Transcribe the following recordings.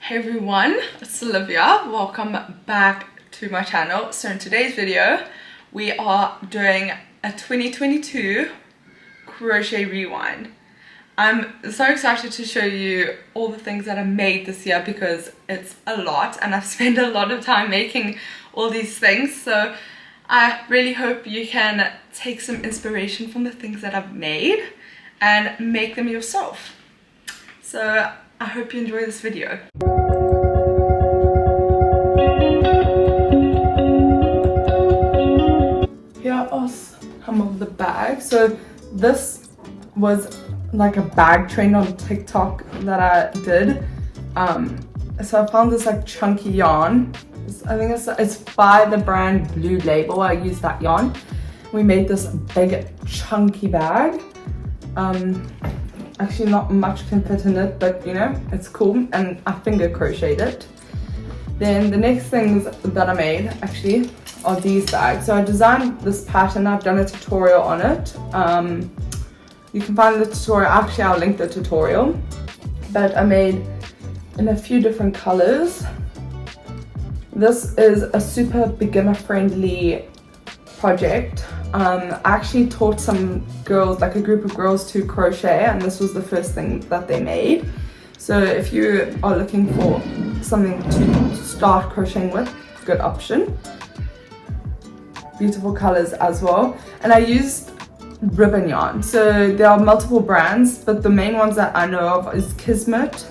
Hey everyone, it's Olivia. Welcome back to my channel. So in today's video, we are doing a 2022 crochet rewind. I'm so excited to show you all the things that I made this year because it's a lot and I've spent a lot of time making all these things. So I really hope you can take some inspiration from the things that I've made and make them yourself. So I hope you enjoy this video. Here are some of the bags. So this was like a bag trend on TikTok that I did. So I found this like chunky yarn. I think it's by the brand Blue Label. I used that yarn. We made this big chunky bag. Actually not much can fit in it, but you know, it's cool, and I finger crocheted it. Then the next things that I made actually are these bags. So I designed this pattern, I've done a tutorial on it. You can find the tutorial, actually I'll link the tutorial, but I made in a few different colors. This is a super beginner friendly project. I actually taught some girls, like a group of girls, to crochet, and this was the first thing that they made. So if you are looking for something to start crocheting with, good option. Beautiful colors as well. And I used ribbon yarn. So there are multiple brands, but the main ones that I know of is Kismet,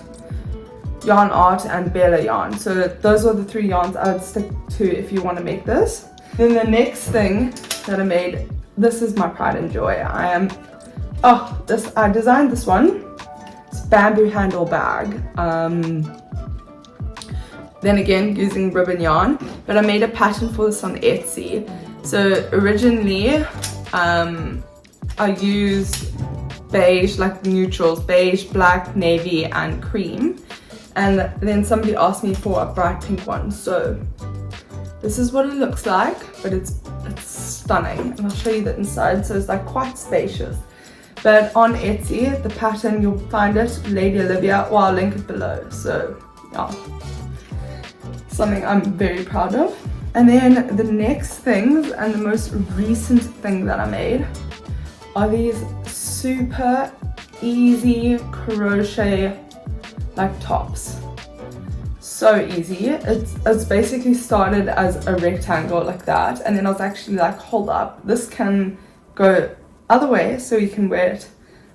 Yarn Art, and Bella Yarn. So those are the three yarns I would stick to if you want to make this. Then the next thing that I made, this is my pride and joy. I designed this one. It's a bamboo handle bag. Then again, using ribbon yarn, but I made a pattern for this on Etsy. So originally, I used beige, like neutrals, beige, black, navy, and cream. And then somebody asked me for a bright pink one. So this is what it looks like, but it's stunning, and I'll show you the inside. So it's like quite spacious. But on Etsy, the pattern, you'll find it, Lady Olivia, or I'll link it below. So yeah, something I'm very proud of. And then the next things, and the most recent thing that I made, are these super easy crochet like tops. So easy. It's basically started as a rectangle like that, and then I was actually like, hold up, this can go other way, so you can wear it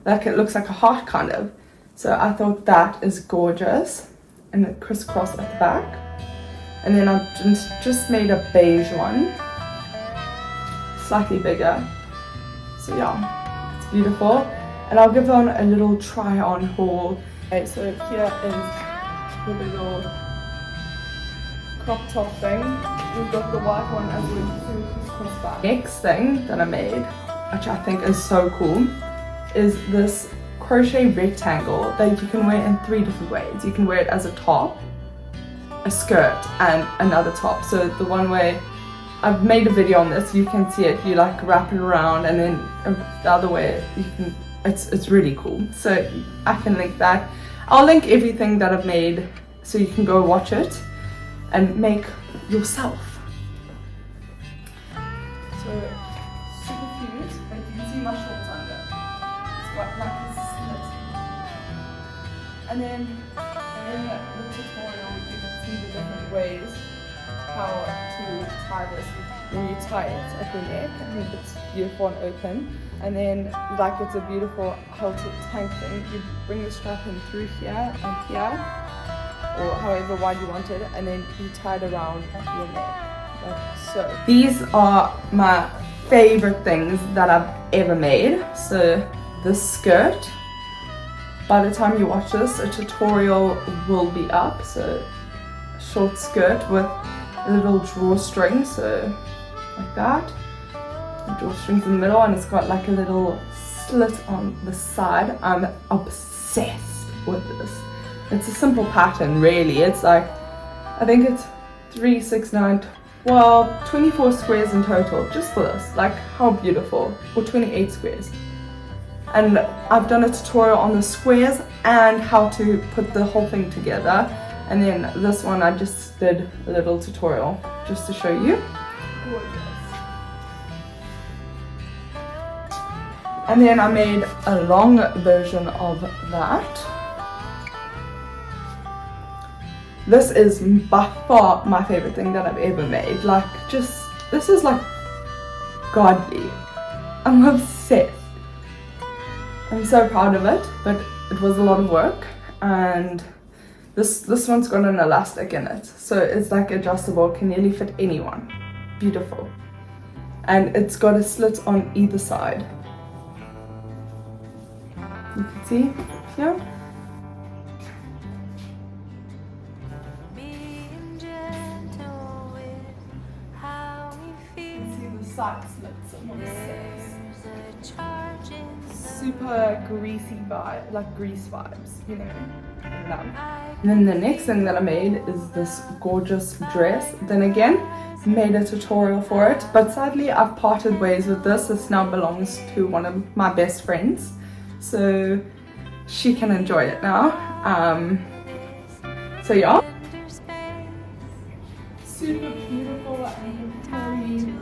like it looks like a heart kind of. So I thought that is gorgeous, and it crisscross at the back. And then I just made a beige one, slightly bigger. So yeah, it's beautiful, and I'll give on a little try on haul. Okay, so here is the little crop top thing. We've got the white one as well. Next thing that I made, which I think is so cool, is this crochet rectangle that you can wear in 3 different ways. You can wear it as a top, a skirt, and another top. So the one way, I've made a video on this, you can see it, you like wrap it around, and then the other way you can, it's really cool. So I can link that. I'll link everything that I've made so you can go watch it and make yourself. So super cute, but you can see my shorts under. It's got like a slit. And then in the tutorial you can see the different ways how to tie this. When you tie it at the neck, I think it's beautiful and open. And then like it's a beautiful halter tank thing, you bring the strap in through here and here, or however wide you want it, and then you tie it around your neck, like so. These are my favorite things that I've ever made. So this skirt, by the time you watch this, a tutorial will be up. So a short skirt with a little drawstring, so like that. The drawstrings in the middle, and it's got like a little slit on the side. I'm obsessed with this. It's a simple pattern really. It's like, I think it's 3, 6, 9, 12, 24 squares in total just for this. Like how beautiful. Or 28 squares. And I've done a tutorial on the squares and how to put the whole thing together. And then this one I just did a little tutorial just to show you. Gorgeous. And then I made a long version of that. This is by far my favorite thing that I've ever made. Like, just, this is like godly. I'm obsessed. I'm so proud of it, but it was a lot of work. And this one's got an elastic in it, so it's like adjustable, can nearly fit anyone. Beautiful. And it's got a slit on either side. You can see here. You can see the side slits. I'm obsessed. Super greasy vibe, like grease vibes, you know. And then the next thing that I made is this gorgeous dress. Then again, made a tutorial for it, but sadly I've parted ways with this. This now belongs to one of my best friends, so she can enjoy it now. So yeah, super beautiful and very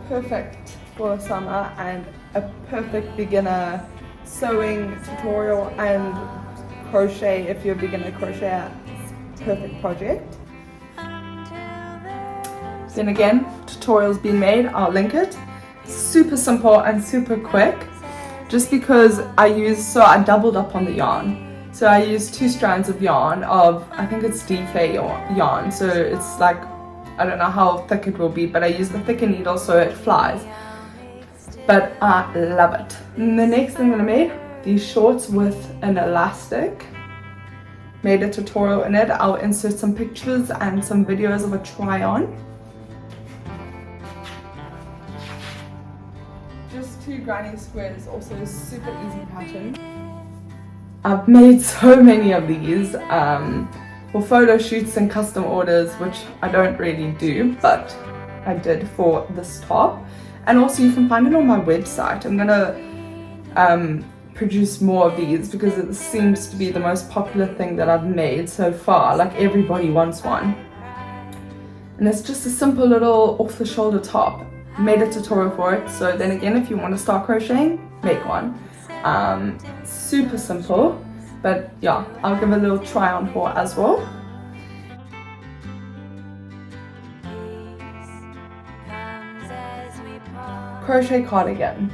perfect for summer, and a perfect beginner sewing tutorial and crochet. If you're a beginner crochet, perfect project. Then again, tutorial's been made, I'll link it. Super simple and super quick, just because I doubled up on the yarn. So I used 2 strands of yarn of, I think it's DK yarn, so it's like, I don't know how thick it will be, but I use the thicker needle so it flies. But I love it. And the next thing that I made, these shorts with an elastic. Made a tutorial in it. I'll insert some pictures and some videos of a try on. Just 2 granny squares, also a super easy pattern. I've made so many of these for photo shoots and custom orders, which I don't really do, but I did for this top. And also you can find it on my website. I'm gonna produce more of these because it seems to be the most popular thing that I've made so far. Like, everybody wants one. And it's just a simple little off the shoulder top. Made a tutorial for it, so then again, if you want to start crocheting, make one. Super simple, but yeah, I'll give a little try on haul as well. Crochet cardigan.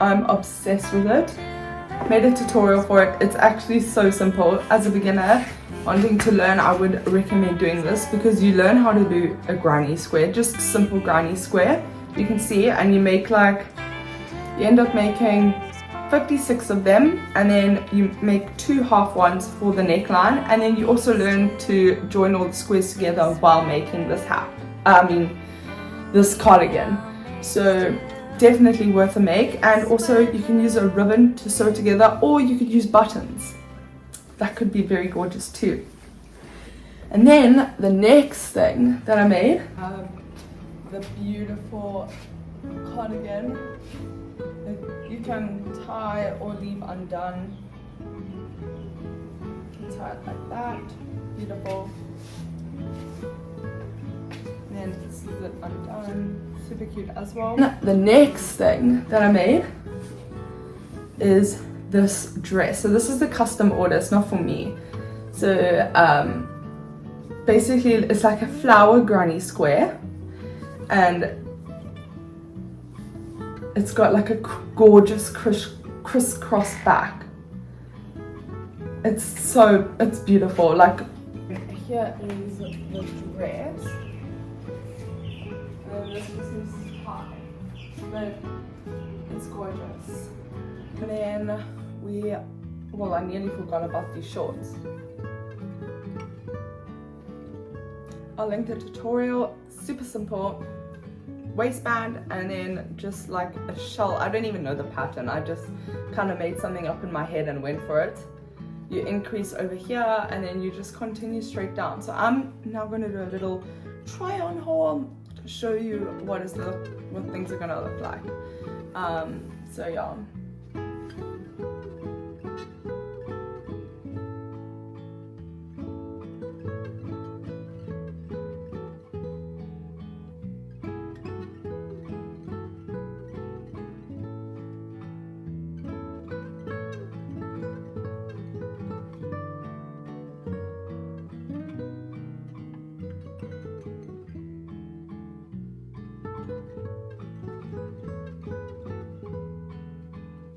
I'm obsessed with it. Made a tutorial for it. It's actually so simple. As a beginner wanting to learn, I would recommend doing this because you learn how to do a granny square, just simple granny square. You can see, and you make like, you end up making 56 of them, and then you make 2 half ones for the neckline, and then you also learn to join all the squares together while making this hat. This cardigan. So definitely worth a make. And also you can use a ribbon to sew together, or you could use buttons. That could be very gorgeous too. And then the next thing that I made, the beautiful cardigan that you can tie or leave undone. You can tie it like that. Beautiful. And this is it undone. Super cute as well. The next thing that I made is this dress. So this is the custom order, it's not for me. So basically it's like a flower granny square, and it's got like a gorgeous crisscross back. It's beautiful. Like, here is the dress. This is high, but it's gorgeous. And then I nearly forgot about these shorts. I'll link the tutorial, super simple. Waistband, and then just like a shell. I don't even know the pattern, I just kind of made something up in my head and went for it. You increase over here, and then you just continue straight down. So I'm now going to do a little try on haul to show you what things are going to look like. So yeah.